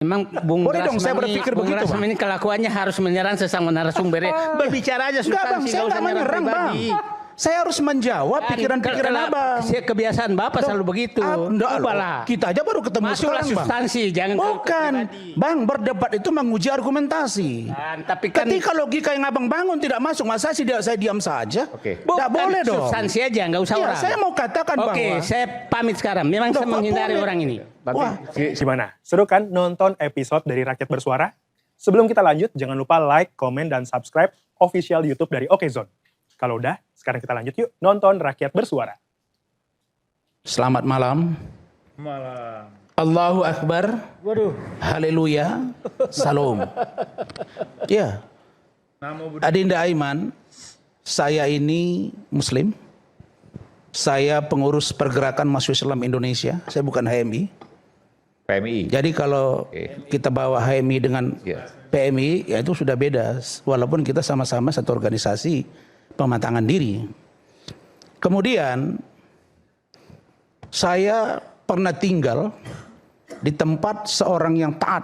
Memang Bung Boleh dong saya berpikir Bung begitu, Rasman ini kelakuannya harus menyerang sesama narasumbernya. Berbicara aja Enggak, Bang, substansi, saya nggak usah nggak menyerang menyerang, Bang. pribadi. Saya harus menjawab pikiran-pikiran Abang. Kebiasaan Bapak selalu begitu. Enggak, Ubahlah. kita aja baru ketemu Masuklah sekarang, Bang. substansi, jangan Bukan, Bang, berdebat itu menguji argumentasi. tapi kan Ketika logika yang Abang bangun tidak masuk, masa sih saya diam saja? Oke. Tidak boleh dong. substansi aja, nggak usah Iya, orang. saya mau katakan bahwa. Oke, saya pamit sekarang. Memang saya Kok menghindari boleh? orang ini. Wah, Gimana? Seru kan nonton episode dari Rakyat Bersuara? Sebelum kita lanjut, jangan lupa like, komen, dan subscribe official YouTube dari Okezone. Kalau udah, sekarang kita lanjut yuk nonton Rakyat Bersuara. selamat malam. Malam. Allahu Akbar. Waduh. Haleluya. Salam. Ya, Adinda Aiman, saya ini Muslim. Saya pengurus pergerakan Mahasiswa Islam Indonesia. Saya bukan HMI. PMI. Jadi kalau kita bawa HMI dengan PMI, ya itu sudah beda. Walaupun kita sama-sama satu organisasi pematangan diri. Kemudian saya pernah tinggal di tempat seorang yang taat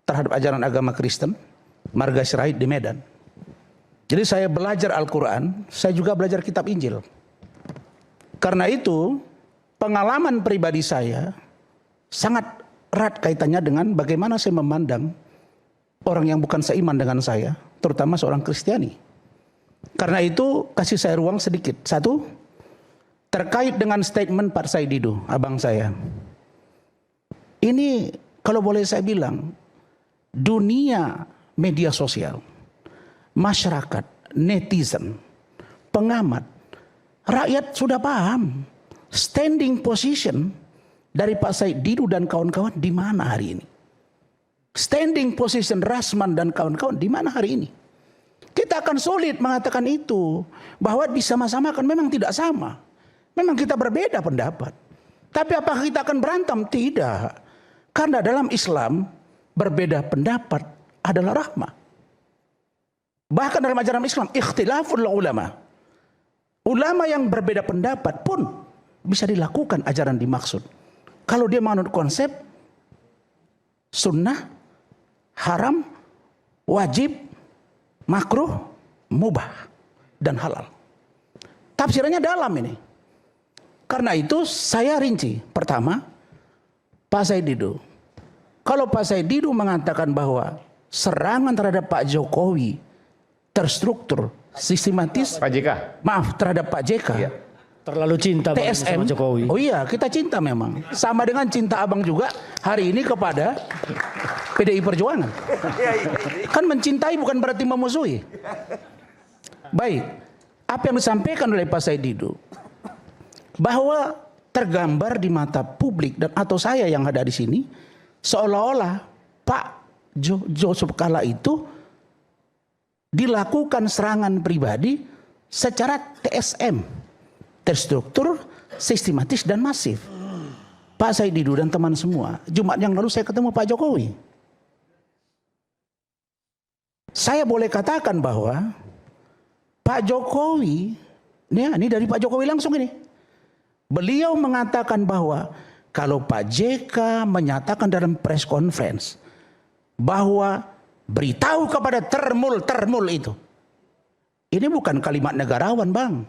terhadap ajaran agama Kristen, Marga Sirait di Medan. Jadi saya belajar Al-Quran, saya juga belajar kitab Injil. Karena itu pengalaman pribadi saya sangat erat kaitannya dengan bagaimana saya memandang orang yang bukan seiman dengan saya, terutama seorang Kristiani. Karena itu kasih saya ruang sedikit. Satu, terkait dengan statement Pak Said Didu, abang saya. Ini kalau boleh saya bilang, dunia media sosial, masyarakat, netizen, pengamat, rakyat sudah paham standing position dari Pak Said Didu dan kawan-kawan di mana hari ini. Standing position Rasman dan kawan-kawan di mana hari ini. Kita akan sulit mengatakan itu, bahwa disama-samakan memang tidak sama. Memang kita berbeda pendapat. Tapi apakah kita akan berantem? Tidak. Karena dalam Islam berbeda pendapat adalah rahmah. Bahkan dalam ajaran Islam ikhtilaful ulama. Ulama yang berbeda pendapat pun bisa dilakukan ajaran dimaksud. Kalau dia menganut konsep sunnah, haram, wajib, makruh, mubah, dan halal. Tafsirannya dalam ini. Karena itu saya rinci. Pertama, Pak Said Didu. Kalau Pak Said Didu mengatakan bahwa serangan terhadap Pak Jokowi terstruktur, sistematis. Pak JK. Maaf, terhadap Pak JK. Iya. Terlalu cinta TSM sama Jokowi. Oh iya, kita cinta memang. Sama dengan cinta abang juga hari ini kepada PDI Perjuangan. Kan mencintai bukan berarti memusuhi. Baik, apa yang disampaikan oleh Pak Said Didu, bahwa tergambar di mata publik dan atau saya yang ada di sini, seolah-olah Pak Yusuf Kalla itu dilakukan serangan pribadi secara TSM. Terstruktur, sistematis dan masif. Pak Said Didu dan teman semua, Jumat yang lalu saya ketemu Pak Jokowi. Saya boleh katakan bahwa Pak Jokowi, ini dari Pak Jokowi langsung ini. Beliau mengatakan bahwa kalau Pak JK menyatakan dalam press conference bahwa beritahu kepada termul itu. Ini bukan kalimat negarawan, Bang.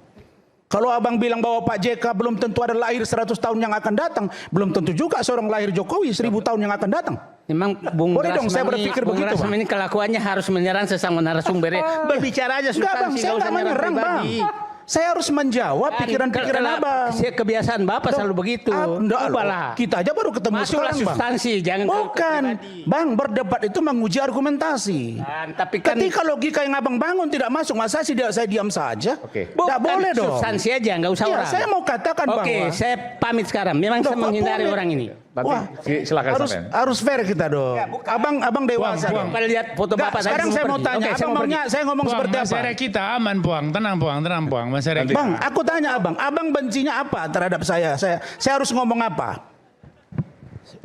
Kalau abang bilang bahwa Pak JK belum tentu ada lahir 100 tahun yang akan datang, belum tentu juga seorang lahir Jokowi 1000 tahun yang akan datang. Memang Bung Boleh dong saya berpikir Bung begitu, Rasman Bang. ini kelakuannya harus menyerang sesama narasumbernya. Berbicara aja Enggak, Bang, substansi, saya nggak usah nggak menyerang menyerang, Bang. pribadi. Saya harus menjawab pikiran-pikiran abang. Kebiasaan Bapak selalu begitu. Enggak, Ubahlah. kita aja baru ketemu Masuklah sekarang, Bang. substansi, jangan Bukan, Bang, berdebat itu menguji argumentasi. tapi kan Ketika logika yang abang bangun tidak masuk, masa sih saya diam saja? Oke. Tidak boleh dong. substansi aja, nggak usah Iya, orang. saya mau katakan bahwa. Oke, saya pamit sekarang. Memang saya Kok menghindari boleh? orang ini. Wah, Silakan sampean. harus fair kita dong. Abang dewasa. Buang. Coba lihat foto Enggak, Bapak tadi sekarang sebelum saya mau pergi. tanya, Oke, saya abang mau maunya pergi. saya ngomong seperti apa? Masyarakat kita aman, Puang. Tenang, Puang. Masyarakat kita. Bang, aku tanya abang bencinya apa terhadap saya? Saya harus ngomong apa?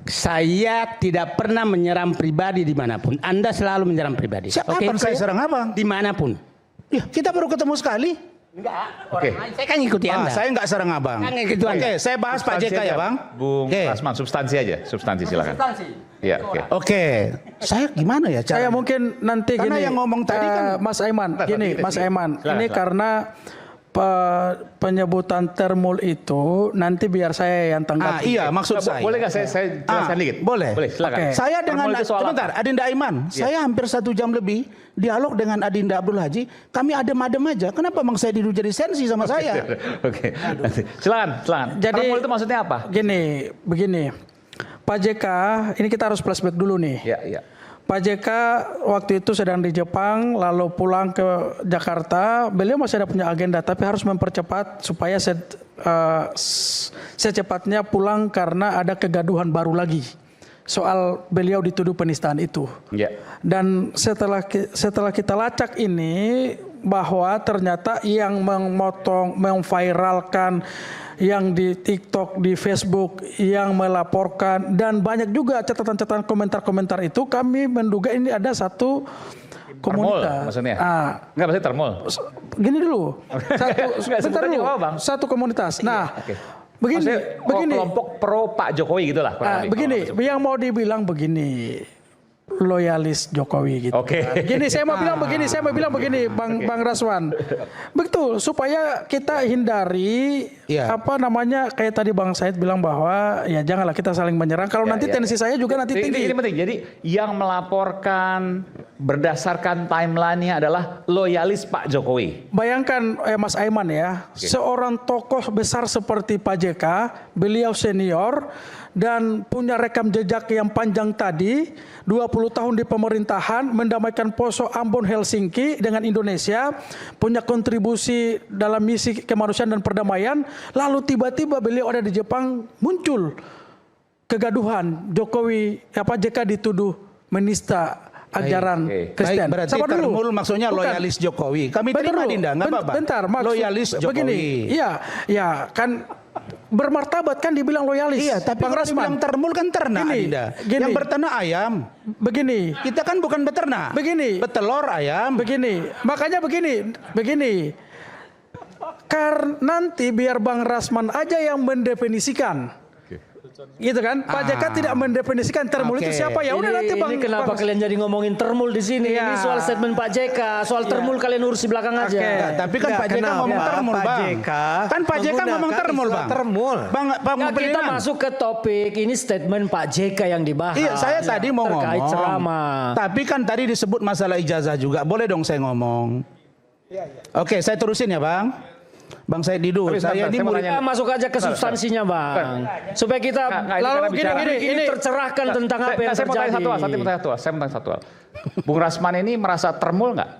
Saya tidak pernah menyerang pribadi dimanapun. Anda selalu menyerang pribadi. Kapan saya serang abang? Dimanapun. Ya, kita baru ketemu sekali. Enggak, Oke. orang lain. Saya kan ngikuti Anda. Saya nggak serang abang. Kan ngikuti Anda. Oke, saya bahas Pak Substansi JK ya aja, bang. Bung Oke. Rasman, substansi aja. Substansi silakan. Iya, oke. Oke, saya gimana ya cara? Saya mungkin nanti Karena gini. yang ngomong tadi kan- Mas Aiman, gini nanti, Mas silakan. Aiman. Silakan, Ini silakan. karena penyebutan termul itu nanti biar saya yang tanggapi. Iya, maksud saya. Boleh nggak saya jelaskan dikit? Boleh. Boleh, silakan. Oke. Saya dengan Termul itu soal sebentar, apa? Adinda Aiman, saya hampir 1 jam lebih dialog dengan Adinda Abdul Haji. Kami adem-adem aja. Kenapa Bang Said Didu jadi sensi sama saya? Oke. Silakan. Jadi- Termul itu maksudnya apa? Begini. Pak JK, ini kita harus flashback dulu nih. Iya. Pak JK waktu itu sedang di Jepang, lalu pulang ke Jakarta. Beliau masih ada punya agenda, tapi harus mempercepat supaya secepatnya pulang karena ada kegaduhan baru lagi soal beliau dituduh penistaan itu. Iya. Dan setelah kita lacak ini bahwa ternyata yang memviralkan yang di TikTok, di Facebook, yang melaporkan dan banyak juga catatan-catatan komentar-komentar itu, kami menduga ini ada satu Termul komunitas. maksudnya? Ah, Enggak, maksudnya termul. gini dulu. Enggak, Bentar sebutannya dulu. apa, Bang? Satu komunitas. Nah, Oke. begini, Maksudnya, begini. kelompok pro Pak Jokowi gitu lah. kurang lebih. Begini, yang mau dibilang begini, loyalis Jokowi gitu. Oke. Gini, saya mau bilang begini, Bang Raswan. Betul, supaya kita hindari Iya. kayak tadi Bang Said bilang bahwa ya janganlah kita saling menyerang. Kalau Ya, nanti ya, tensi saya juga nanti tinggi. Ini penting. Jadi yang melaporkan berdasarkan timeline-nya adalah loyalis Pak Jokowi. Bayangkan Mas Aiman ya, seorang tokoh besar seperti Pak JK, beliau senior dan punya rekam jejak yang panjang tadi, 20 tahun di pemerintahan, mendamaikan Poso, Ambon, Helsinki dengan Indonesia, punya kontribusi dalam misi kemanusiaan dan perdamaian, lalu tiba-tiba beliau ada di Jepang, muncul kegaduhan, JK dituduh menista ajaran Oke. Kristen. Baik, berarti Sabar dulu. termul maksudnya Bukan. loyalis Jokowi. Kami Bentar terima dulu. Dinda, nggak apa-apa. Bentar, maksud loyalis Jokowi. begini. Iya, kan bermartabat kan dibilang loyalis. Iya, tapi Bang kalau Rasman. dibilang termul kan ternak, Gini, Adinda. gini. Yang berternak ayam. Begini. Kita kan bukan beternak. Begini. Betelor ayam. Begini. Makanya begini. Karena nanti biar Bang Rasman aja yang mendefinisikan. Gitu kan? Pak JK tidak mendefinisikan termul itu Oke. siapa, ya udah nanti Bang. Ini kenapa Bang- kalian jadi ngomongin termul di sini? Iya. Ini soal statement Pak JK, soal termul kalian urus di belakang aja. Enggak, tapi kan Enggak, Pak JK kenapa ngomong termul, Pak Bang. JK Kan Pak JK ngomong menggunakan termul, istilah Bang. termul? Bang Nggak, kita Beriman. masuk ke topik ini statement Pak JK yang dibahas. Iya, saya tadi mau terkait ngomong. ceramah. Tapi kan tadi disebut masalah ijazah juga. Boleh dong saya ngomong. Oke, saya terusin ya, Bang. Bang Said Didu, Tapi saya sebentar, ini saya mau murid. tanya. Kita masuk aja ke substansinya, Bang. Supaya kita Nggak, lalu karena bicara- ini tercerahkan tentang apa yang Saya mau terjadi. tanya satu hal, saya mau tanya satu hal. Bung Rasman ini merasa termul nggak?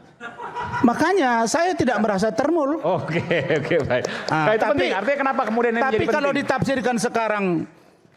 Makanya saya tidak merasa termul. Oke, baik. Ah, Nah, itu tapi- penting. Artinya kenapa kemudian ini Tapi menjadi kalau penting? ditafsirkan sekarang,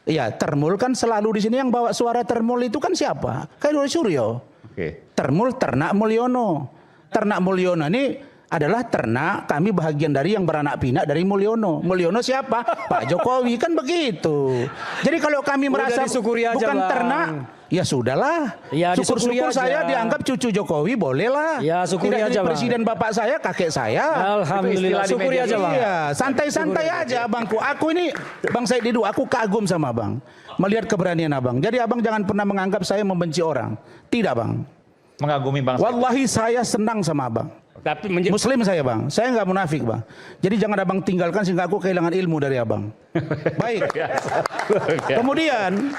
ya termul kan selalu di sini yang bawa suara termul itu kan siapa? Kan Dodi Suryo. Oke. Termul Ternak Mulyono. Ternak Mulyono ini adalah ternak, kami bahagian dari yang beranak pinak dari Mulyono. Mulyono siapa? Pak Jokowi, kan begitu. Jadi kalau kami merasa disyukuri aja, bukan Bang. ternak, ya sudahlah. Ya, disyukuri Syukur-syukur aja. saya dianggap cucu Jokowi, bolehlah. Ya, syukuri Tidak jadi aja, Bang. presiden bapak saya, kakek saya. Alhamdulillah, istilah di syukuri media aja, Bang. Iya, santai-santai aja abangku. Aku ini Bang Said Didu, aku kagum sama abang. Melihat keberanian abang. Jadi abang jangan pernah menganggap saya membenci orang. Tidak, Bang. Mengagumi bangsa. Wallahi saya senang sama abang. Tapi Muslim saya, Bang. Saya nggak munafik, Bang. Jadi jangan abang tinggalkan sehingga aku kehilangan ilmu dari abang. Baik. Kemudian